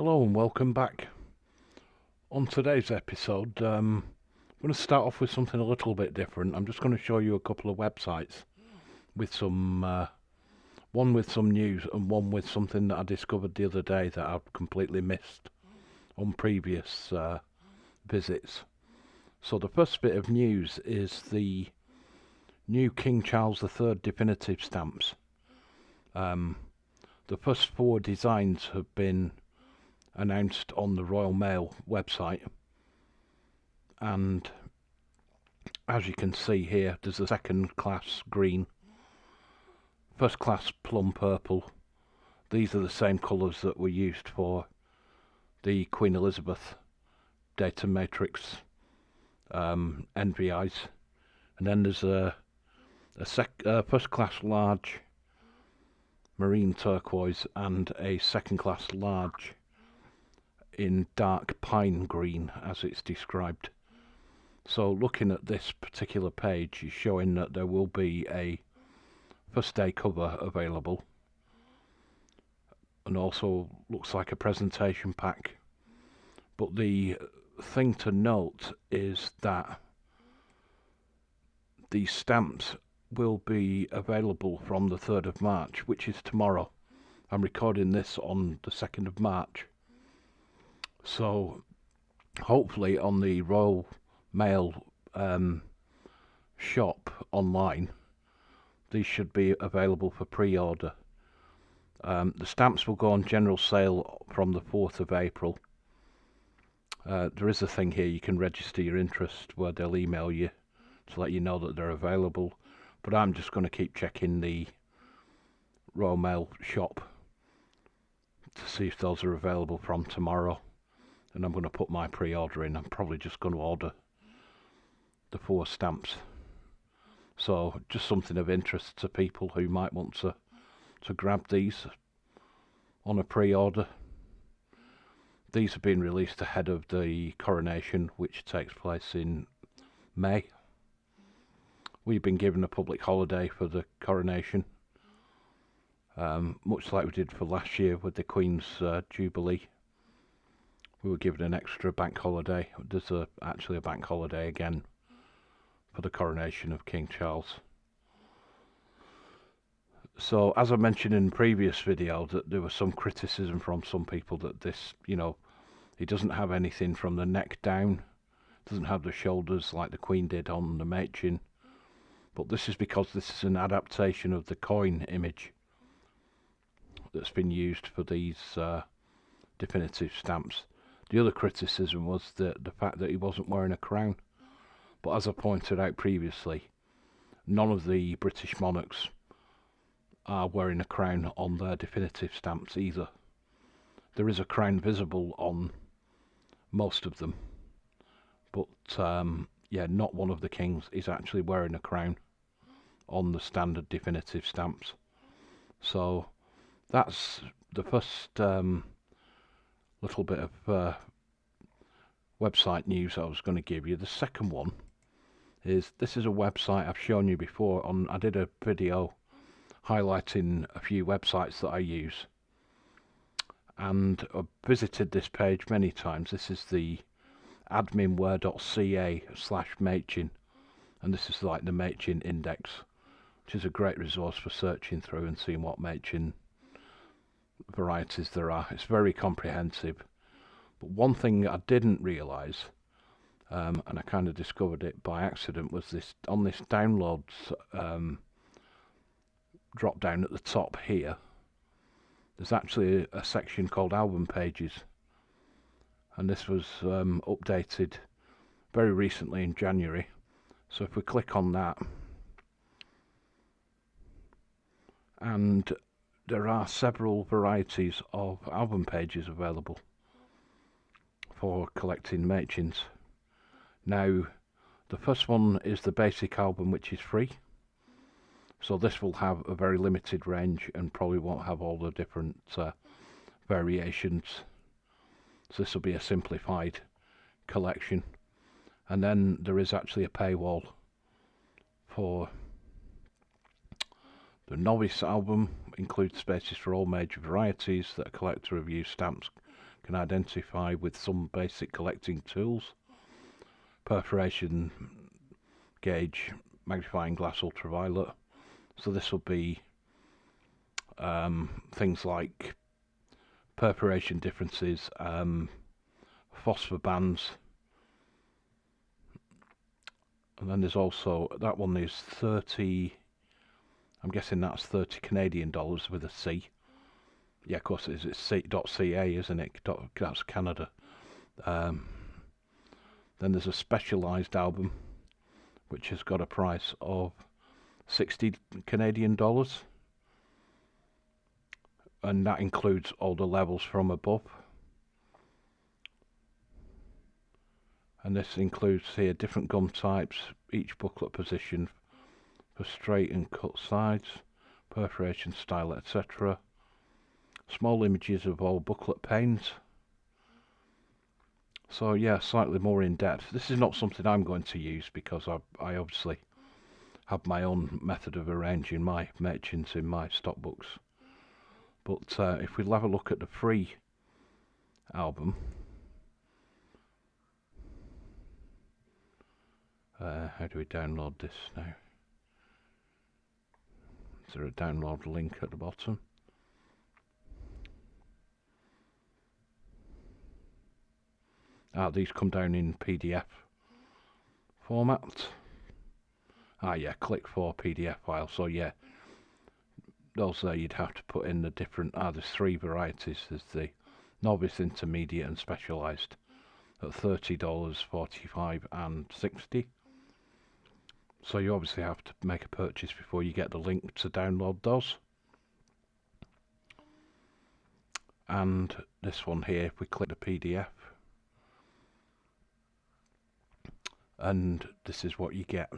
Hello and welcome back. On today's episode, I'm going to start off with something a little bit different. I'm just going to show you a couple of websites with some, one with some news and one with something that I discovered the other day that I've completely missed on previous visits. So the first bit of news is the new King Charles III definitive stamps. The first 4 designs have been announced on the Royal Mail website, and as you can see here, there's a second class green, first class plum purple. These are the same colours that were used for the Queen Elizabeth data matrix NVIs, and then there's a first class large marine turquoise and a second class large in dark pine green, as it's described. So looking at this particular page is showing that there will be a first day cover available, and also looks like a presentation pack. But the thing to note is that these stamps will be available from the 3rd of March, which is tomorrow. I'm recording this on the 2nd of March. So hopefully on the Royal Mail shop online, these should be available for pre-order. The stamps will go on general sale from the 4th of April. There is a thing here, you can register your interest, where they'll email you to let you know that they're available. But I'm just going to keep checking the Royal Mail shop to see if those are available from tomorrow. And I'm going to put my pre-order in. I'm probably just going to order the 4 stamps. So just something of interest to people who might want to grab these on a pre-order. These have been released ahead of the coronation, which takes place in May. We've been given a public holiday for the coronation, much like we did for last year with the Queen's Jubilee. We were given an extra bank holiday. There's actually a bank holiday again for the coronation of King Charles. So, as I mentioned in the previous video, that there was some criticism from some people that this, he doesn't have anything from the neck down, doesn't have the shoulders like the Queen did on the Machin. But this is because this is an adaptation of the coin image that's been used for these definitive stamps. The other criticism was the fact that he wasn't wearing a crown. But as I pointed out previously, none of the British monarchs are wearing a crown on their definitive stamps either. There is a crown visible on most of them, but yeah, not one of the kings is actually wearing a crown on the standard definitive stamps. So that's the first little bit of website news I was going to give you. The second one is, this is a website I've shown you before. I did a video highlighting a few websites that I use, and I've visited this page many times. This is the adminware.ca/Machin, and this is like the Machin index, which is a great resource for searching through and seeing what Machin varieties there are. It's very comprehensive. But one thing I didn't realise, and I kind of discovered it by accident, was this on this downloads drop down at the top here, there's actually a section called Album Pages, and this was updated very recently in January. So if we click on that, and there are several varieties of album pages available for collecting Machins. Now, the first one is the basic album, which is free. So this will have a very limited range and probably won't have all the different variations. So this will be a simplified collection. And then there is actually a paywall for the novice album. Includes spaces for all major varieties that a collector of used stamps can identify with some basic collecting tools. Perforation gauge, magnifying glass, ultraviolet. So this will be things like perforation differences, phosphor bands, and then there's also, that one is 30, I'm guessing that's 30 Canadian dollars with a C. Yeah, of course it's .ca, isn't it? That's Canada. Then there's a specialised album which has got a price of 60 Canadian dollars, and that includes all the levels from above. And this includes here different gum types, each booklet position for straight and cut sides, perforation style, etc. Small images of all booklet panes. So yeah, slightly more in depth. This is not something I'm going to use because I obviously have my own method of arranging my Machins in my stock books. But if we'll have a look at the free album, how do we download this now? Is there a download link at the bottom? These come down in PDF format. Yeah, click for PDF file. So yeah, those there you'd have to put in the different, there's 3 varieties. There's the novice, intermediate and specialised at $30, $45 and $60. So you obviously have to make a purchase before you get the link to download those. And this one here, if we click the PDF, and this is what you get.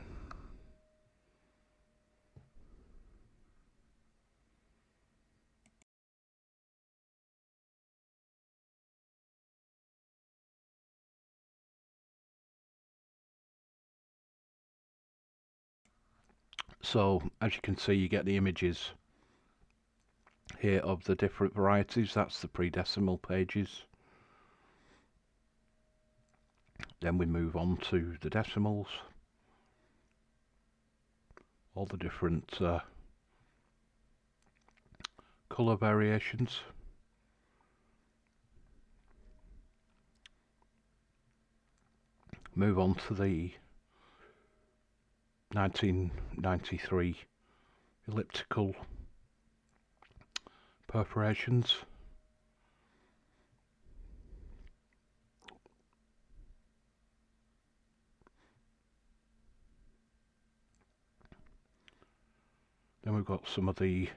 So as you can see, you get the images here of the different varieties. That's the pre-decimal pages. Then we move on to the decimals, all the different colour variations. Move on to the 1993 elliptical perforations. Then we've got some of the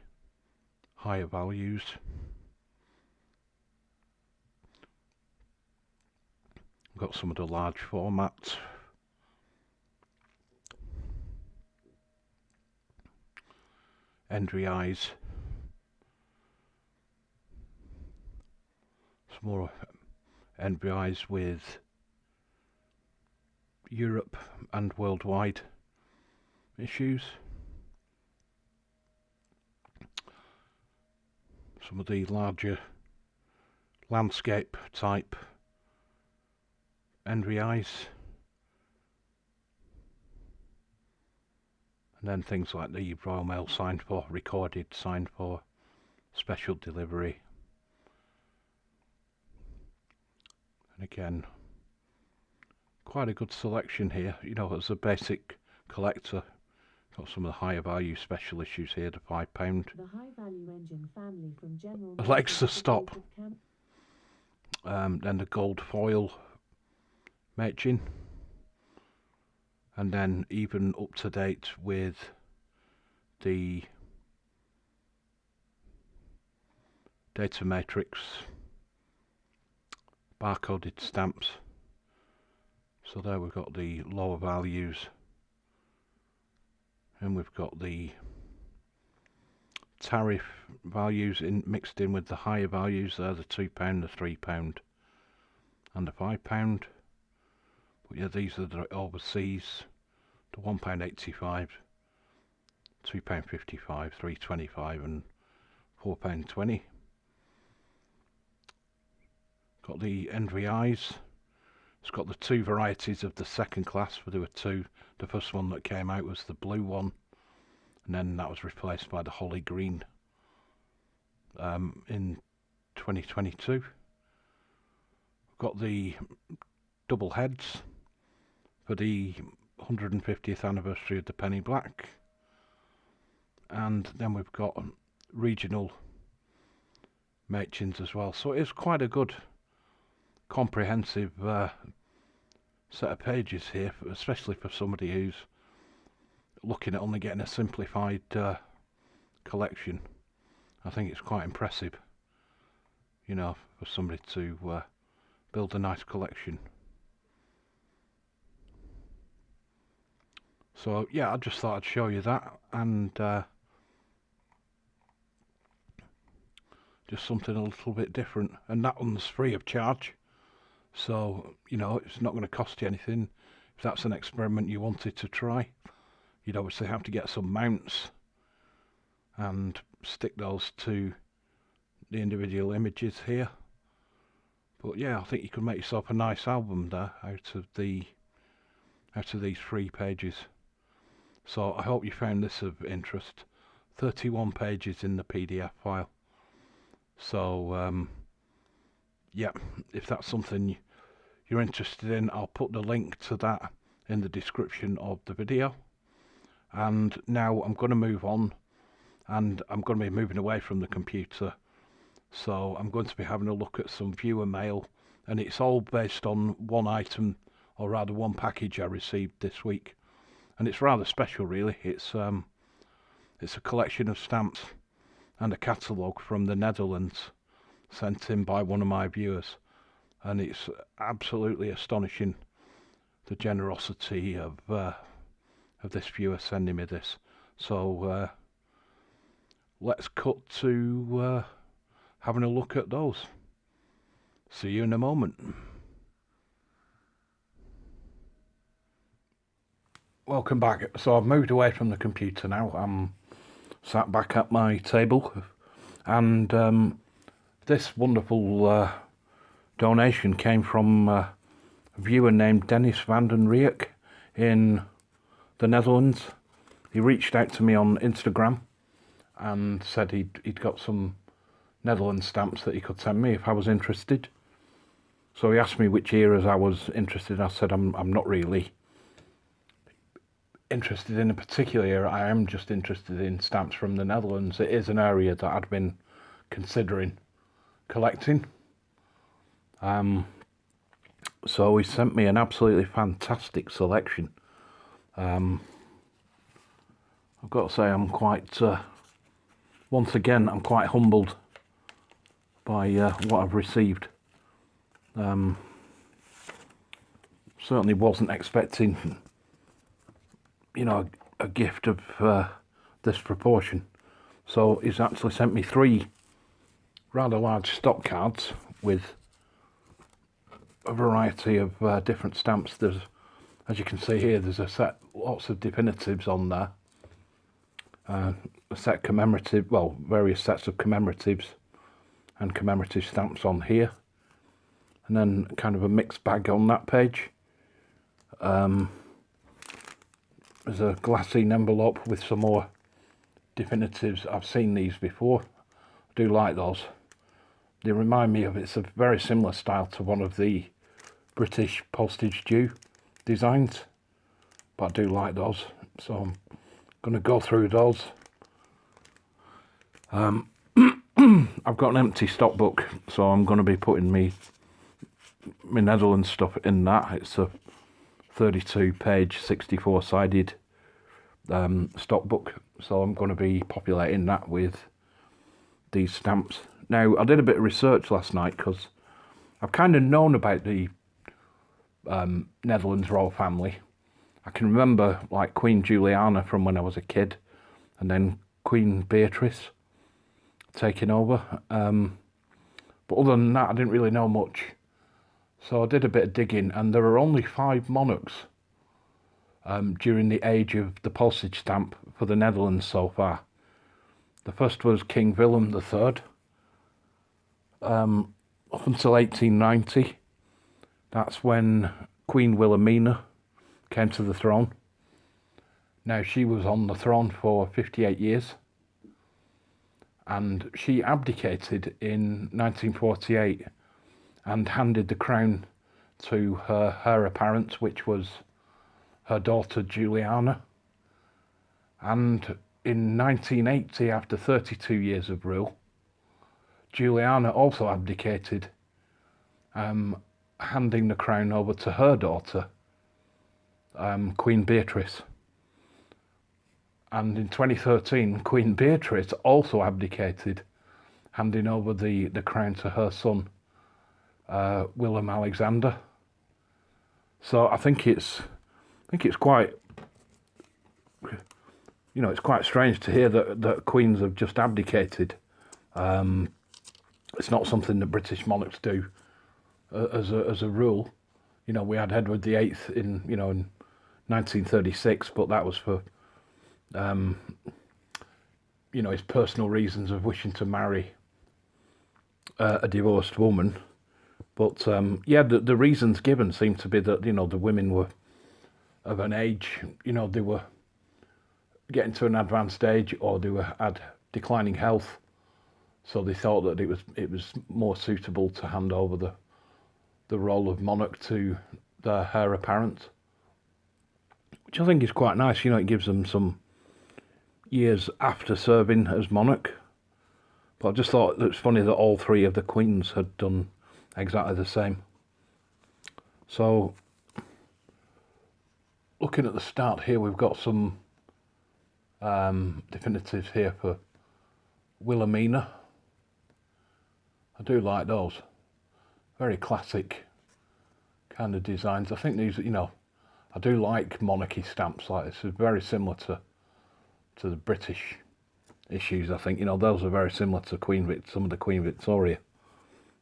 higher values. We've got some of the large formats. Endry eyes. Some more Endry eyes with Europe and worldwide issues. Some of the larger landscape type Endry eyes. And then things like the Royal Mail signed for, recorded, signed for, special delivery. And again, quite a good selection here. You know, as a basic collector, got some of the higher value special issues here, the £5. The high value engine family from General Alexa, stop. Then the gold foil Machin. And then even up to date with the data matrix barcoded stamps. So there we've got the lower values, and we've got the tariff values mixed in with the higher values there, the £2, the £3 and the £5. But yeah, these are the overseas, the £1.85, £2.55, £3.25 and £4.20. Got the NVIs. It's got the two varieties of the second class, but there were two. The first one that came out was the blue one, and then that was replaced by the holly green in 2022. We've got the double heads for the 150th anniversary of the penny black, and then we've got regional Machins as well. So it is quite a good comprehensive set of pages here, especially for somebody who's looking at only getting a simplified collection. I think it's quite impressive, you know, for somebody to build a nice collection. So yeah, I just thought I'd show you that, and just something a little bit different. And that one's free of charge, so you know, it's not going to cost you anything. If that's an experiment you wanted to try, you'd obviously have to get some mounts and stick those to the individual images here. But yeah, I think you could make yourself a nice album there out of these 3 pages. So I hope you found this of interest. 31 pages in the PDF file. So yeah, if that's something you're interested in, I'll put the link to that in the description of the video. And now I'm going to move on, and I'm going to be moving away from the computer. So I'm going to be having a look at some viewer mail, and it's all based on one item, or rather one package I received this week. And it's rather special, really. It's a collection of stamps and a catalogue from the Netherlands, sent in by one of my viewers. And it's absolutely astonishing, the generosity of this viewer sending me this. So let's cut to having a look at those. See you in a moment. Welcome back. So I've moved away from the computer now. I'm sat back at my table, and this wonderful donation came from a viewer named Dennis van den Rieck in the Netherlands. He reached out to me on Instagram and said he'd got some Netherlands stamps that he could send me if I was interested. So he asked me which eras I was interested in. I said I'm not really interested in a particular era. I am just interested in stamps from the Netherlands. It is an area that I'd been considering collecting. So he sent me an absolutely fantastic selection. I've got to say, I'm quite, once again, I'm quite humbled by what I've received. Certainly wasn't expecting, you know, a gift of this proportion. So he's actually sent me 3 rather large stock cards with a variety of different stamps. There's, as you can see here, there's a set, lots of definitives on there. A set commemorative, well, various sets of commemoratives and commemorative stamps on here. And then kind of a mixed bag on that page. There's a glassine envelope with some more definitives. I've seen these before. I do like those. They remind me of, it's a very similar style to one of the British postage due designs, but I do like those, so I'm going to go through those. I've got an empty stock book, so I'm going to be putting my Netherlands stuff in that. It's a 32-page, 64-sided stock book, so I'm going to be populating that with these stamps. Now, I did a bit of research last night because I've kind of known about the Netherlands royal family. I can remember like Queen Juliana from when I was a kid, and then Queen Beatrice taking over. But other than that, I didn't really know much. So I did a bit of digging, and there are only 5 monarchs during the age of the postage stamp for the Netherlands so far. The first was King Willem III. up until 1890. That's when Queen Wilhelmina came to the throne. Now, she was on the throne for 58 years, and she abdicated in 1948 and handed the crown to her heir apparent, which was her daughter Juliana. And in 1980, after 32 years of rule, Juliana also abdicated, handing the crown over to her daughter, Queen Beatrice. And in 2013, Queen Beatrice also abdicated, handing over the crown to her son, Willem Alexander. So I think it's quite, you know, it's quite strange to hear that queens have just abdicated. It's not something that British monarchs do as a rule. You know, we had Edward VIII in 1936, but that was for his personal reasons of wishing to marry a divorced woman. But the reasons given seem to be that, you know, the women were of an age, you know, they were getting to an advanced age, or they had declining health, so they thought that it was more suitable to hand over the role of monarch to their heir apparent, which I think is quite nice. You know, it gives them some years after serving as monarch. But I just thought it's funny that all three of the queens had done exactly the same. So, looking at the start here, we've got some definitives here for Wilhelmina. I do like those. Very classic kind of designs. I think these, you know, I do like monarchy stamps like this. It's very similar to the British issues. I think, you know, those are very similar to some of the Queen Victoria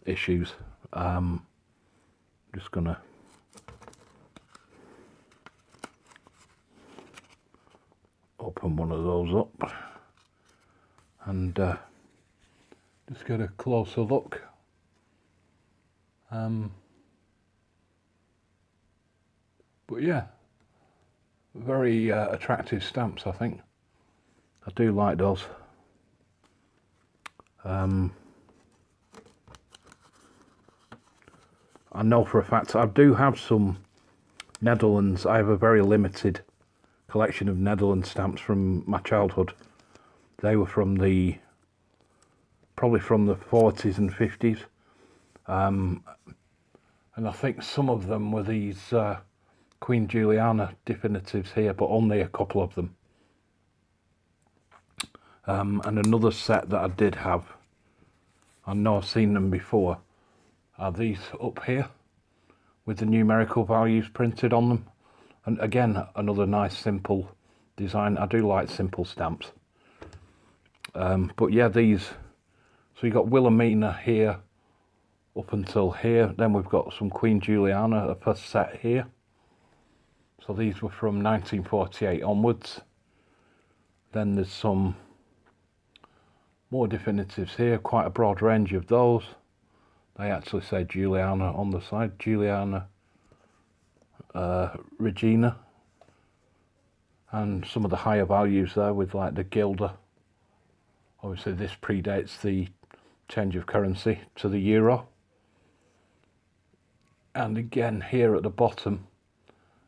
issues. Just gonna open one of those up and just get a closer look. But yeah, very attractive stamps, I think. I do like those. I know for a fact I do have some Netherlands. I have a very limited collection of Netherlands stamps from my childhood. They were probably from the 40s and 50s. And I think some of them were these Queen Juliana definitives here, but only a couple of them. And another set that I did have, I know I've seen them before, are these up here with the numerical values printed on them. And again, another nice simple design. I do like simple stamps. But yeah, these, so you got Wilhelmina here up until here. Then we've got some Queen Juliana, a first set here. So these were from 1948 onwards. Then there's some more definitives here, quite a broad range of those. They actually say Juliana on the side, Juliana Regina, and some of the higher values there with like the guilder. Obviously this predates the change of currency to the euro. And again here at the bottom,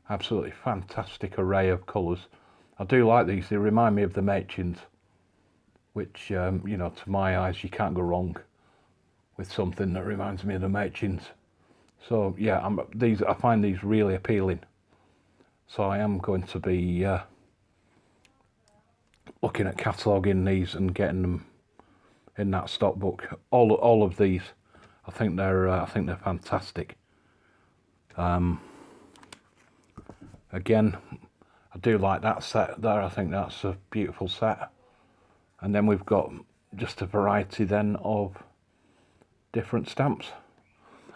absolutely fantastic array of colours. I do like these, they remind me of the Machins, which, you know, to my eyes, you can't go wrong with something that reminds me of the Machins. So yeah, I find these really appealing. So I am going to be looking at cataloguing these and getting them in that stock book. All of these, I think they're fantastic. Again, I do like that set there. I think that's a beautiful set. And then we've got just a variety then of different stamps.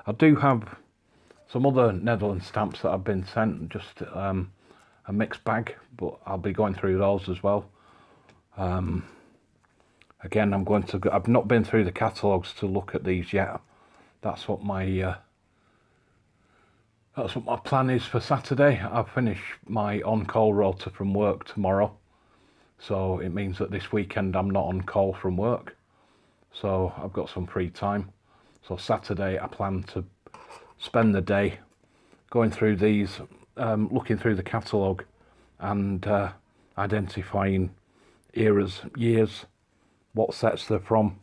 I do have some other Netherlands stamps that have been sent, just a mixed bag, but I'll be going through those as well. Again, I've not been through the catalogues to look at these yet, that's what my plan is for Saturday. I finish my on-call rota from work tomorrow, so it means that this weekend I'm not on call from work, so I've got some free time. So Saturday I plan to spend the day going through these, looking through the catalogue and identifying eras, years, what sets they're from.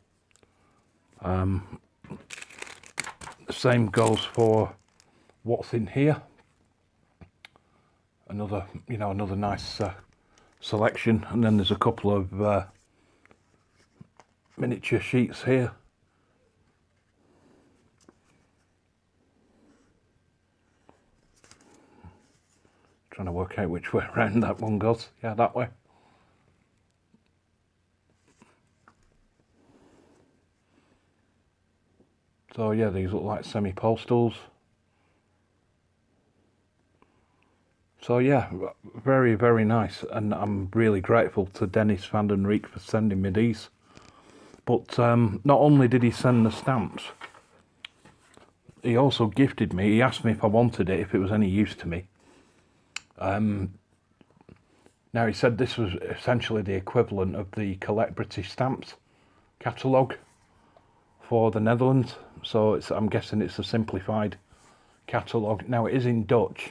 The same goes for what's in here. Another nice selection, and then there's a couple of miniature sheets here. Trying to work out which way around that one goes. Yeah, that way. So yeah, these look like semi-postals. So yeah, very, very nice, and I'm really grateful to Dennis van den Rieck for sending me these. But not only did he send the stamps, he also gifted me, he asked me if I wanted it, if it was any use to me. Now he said this was essentially the equivalent of the Collect British Stamps catalogue for the Netherlands, so I'm guessing it's a simplified catalogue. Now it is in Dutch,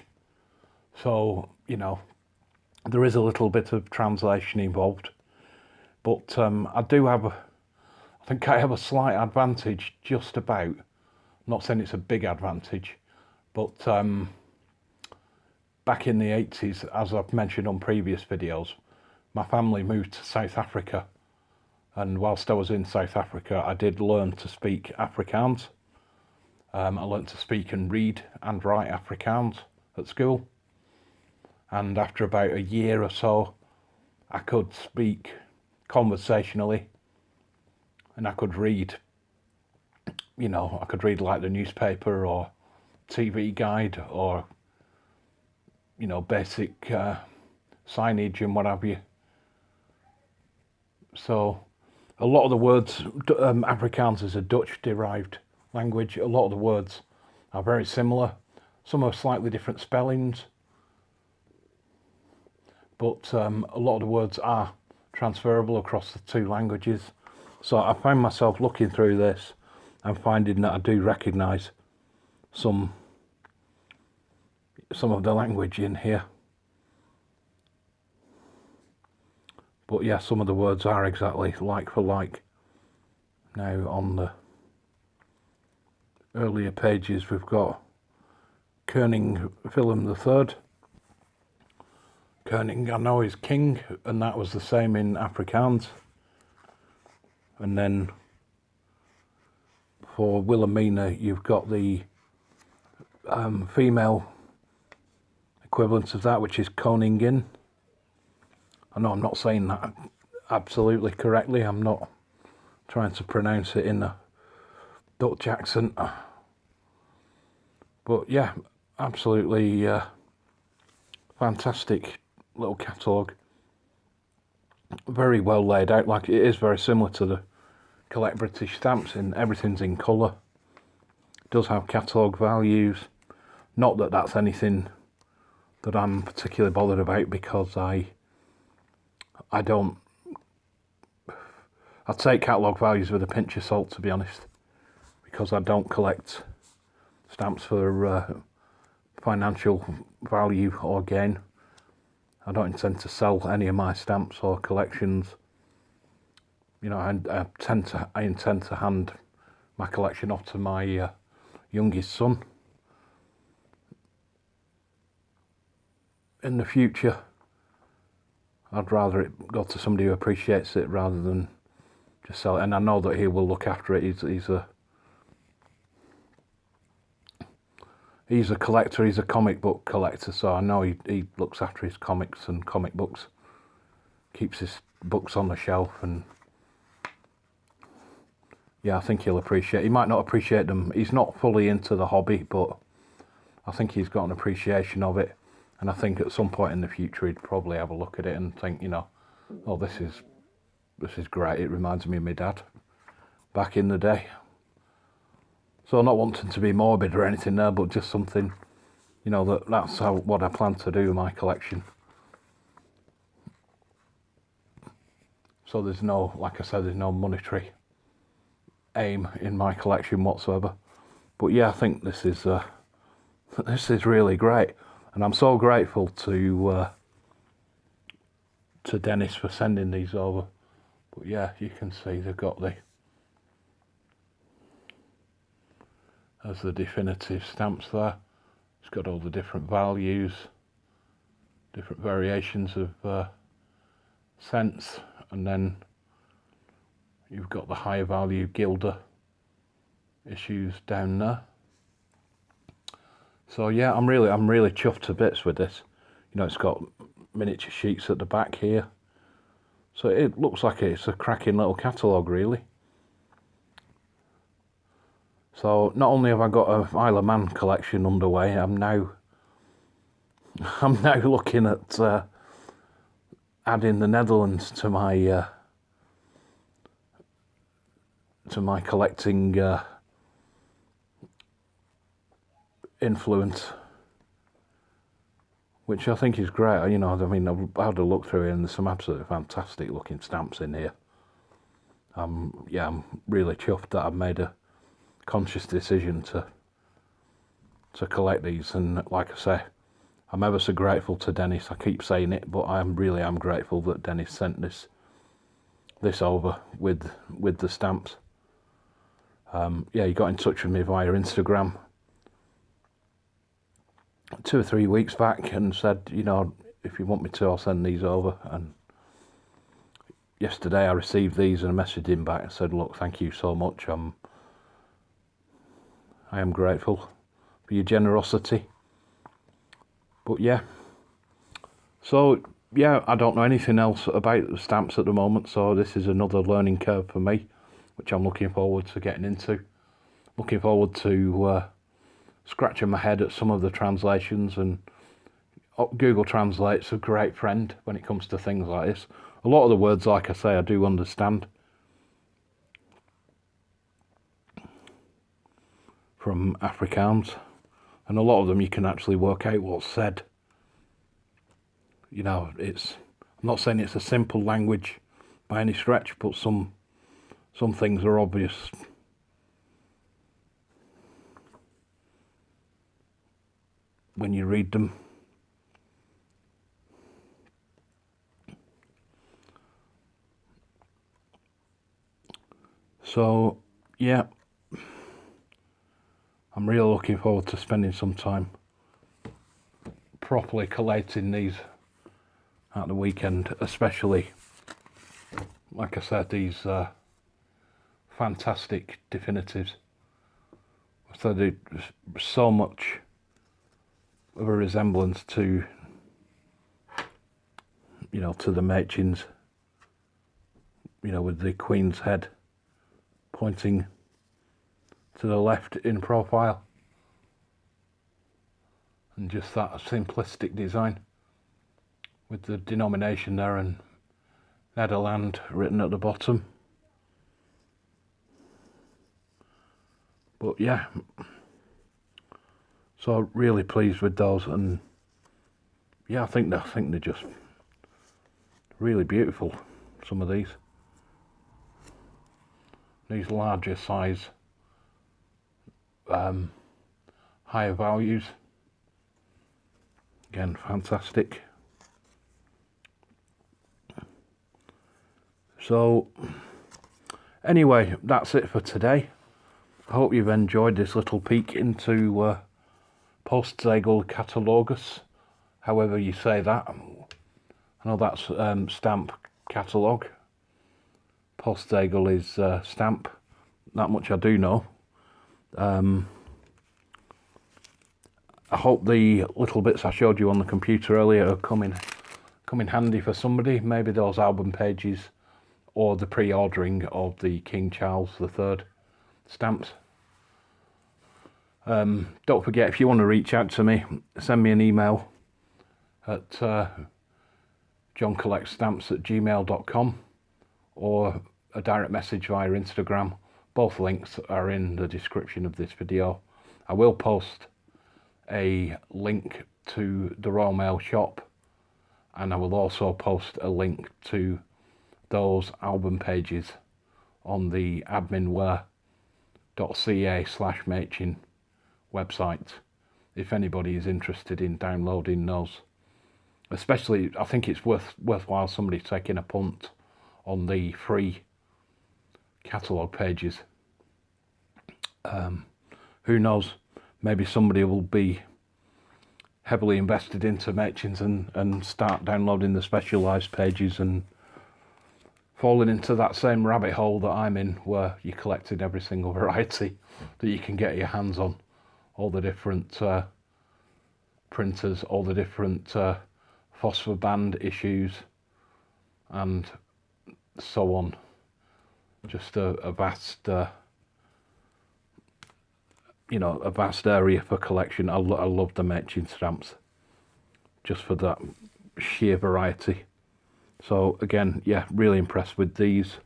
so there is a little bit of translation involved, but I think I have a slight advantage, just about. I'm not saying it's a big advantage, but back in the 80s, as I've mentioned on previous videos, my family moved to South Africa, and whilst I was in South Africa I did learn to speak Afrikaans. I learned to speak and read and write Afrikaans at school, and after about a year or so I could speak conversationally, and I could read, I could read like the newspaper or TV guide, or basic signage and what have you. So a lot of the words, Afrikaans is a Dutch derived language, a lot of the words are very similar. Some are slightly different spellings, but a lot of the words are transferable across the two languages. So I find myself looking through this and finding that I do recognise some of the language in here. But yeah, some of the words are exactly like for like. Now on the earlier pages we've got Koning Willem III. Koning, I know, is king, and that was the same in Afrikaans. And then for Wilhelmina you've got the female equivalent of that, which is Koningin. I know I'm not saying that absolutely correctly, I'm not trying to pronounce it in a Dutch accent, but yeah, absolutely fantastic little catalogue, very well laid out. Like, it is very similar to the Collect British Stamps, and everything's in colour. It does have catalogue values, not that that's anything that I'm particularly bothered about, because I take catalogue values with a pinch of salt, to be honest, because I don't collect stamps for financial value or gain. I don't intend to sell any of my stamps or collections. I intend to hand my collection off to my youngest son in the future. I'd rather it go to somebody who appreciates it rather than just sell it, and I know that he will look after it. He's a collector, he's a comic book collector, so I know he looks after his comics and comic books, keeps his books on the shelf, and yeah, I think he'll appreciate. He might not appreciate them, he's not fully into the hobby, but I think he's got an appreciation of it. And I think at some point in the future he'd probably have a look at it and think, oh, this is great. It reminds me of my dad back in the day. So not wanting to be morbid or anything there, but just something, you know, that's what I plan to do with my collection. So there's no, like I said, there's no monetary aim in my collection whatsoever. But yeah, I think this is really great, and I'm so grateful to Dennis for sending these over. But yeah, you can see they've got the definitive stamps there. It's got all the different values, different variations of cents, and then you've got the higher value Gilder issues down there. So yeah, I'm really chuffed to bits with this. You know, it's got miniature sheets at the back here, so it looks like it's a cracking little catalogue, really. So not only have I got a Isle of Man collection underway, I'm now looking at adding the Netherlands to my collecting influence, which I think is great. You know, I mean, I've had a look through it, and there's some absolutely fantastic looking stamps in here. Yeah, I'm really chuffed that I've made a conscious decision to collect these, and like I say, I'm ever so grateful to Dennis. I keep saying it, but I really am grateful that Dennis sent this over with the stamps. Yeah, he got in touch with me via Instagram 2 or 3 weeks back and said, you know, if you want me to, I'll send these over. And yesterday I received these and I messaged him back and said, look, thank you so much. I am grateful for your generosity. But yeah, so yeah, I don't know anything else about the stamps at the moment, so this is another learning curve for me, which I'm looking forward to getting into. Looking forward to scratching my head at some of the translations, and Google Translate's a great friend when it comes to things like this. A lot of the words, like I say, I do understand from Afrikaans, and a lot of them you can actually work out what's said. You know, I'm not saying it's a simple language by any stretch, but some things are obvious. When you read them. So yeah, I'm really looking forward to spending some time properly collating these at the weekend, especially, like I said, these fantastic definitives. So there's so much of a resemblance to, you know, to the Machins, you know, with the Queen's head pointing to the left in profile, and just that simplistic design with the denomination there and Netherlands written at the bottom. But yeah, so really pleased with those, and yeah, I think they're just really beautiful. Some of these larger size, higher values, again, fantastic. So anyway, that's it for today. I hope you've enjoyed this little peek into Postzegel Catalogus, however you say that. I know that's stamp catalogue. Postzegel is stamp. That much I do know. I hope the little bits I showed you on the computer earlier are come in handy for somebody. Maybe those album pages, or the pre-ordering of the King Charles III stamps. Don't forget, if you want to reach out to me, send me an email at JohnCollectsStamps@gmail.com, or a direct message via Instagram, Both links are in the description of this video. I will post a link to the Royal Mail shop, and I will also post a link to those album pages on the adminware.ca/Machin website if anybody is interested in downloading those. Especially, I think it's worthwhile somebody taking a punt on the free catalogue pages. Who knows, maybe somebody will be heavily invested into Machins and start downloading the specialised pages and falling into that same rabbit hole that I'm in, where you're collecting every single variety that you can get your hands on, all the different printers, all the different phosphor band issues, and so on. Just a vast, a vast area for collection. I love the Machin stamps, just for that sheer variety. So again, yeah, really impressed with these.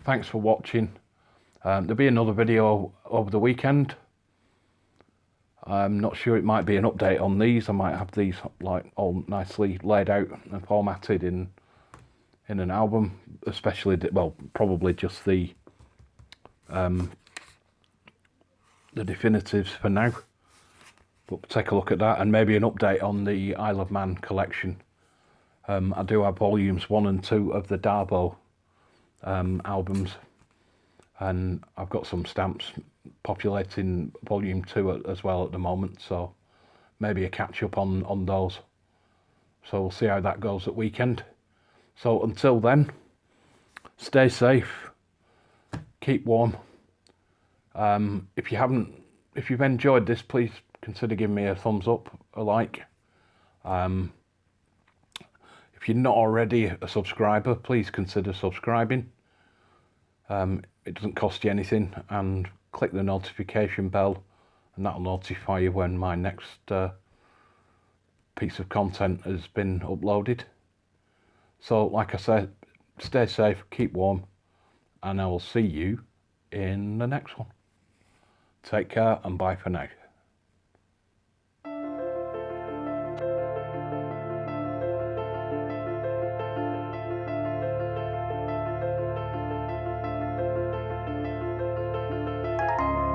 Thanks for watching. There'll be another video over the weekend. I'm not sure, it might be an update on these. I might have these like all nicely laid out and formatted in an album, especially, well, probably just the definitives for now. But take a look at that, and maybe an update on the Isle of Man collection. I do have volumes 1 and 2 of the Darbo albums, and I've got some stamps populating volume 2 as well at the moment, so maybe a catch up on those. So we'll see how that goes at weekend. So until then, stay safe, keep warm. If you've enjoyed this, please consider giving me a thumbs up, a like. If you're not already a subscriber, please consider subscribing. It doesn't cost you anything, and click the notification bell, and that'll notify you when my next piece of content has been uploaded. So like I said, stay safe, keep warm, and I will see you in the next one. Take care and bye for now.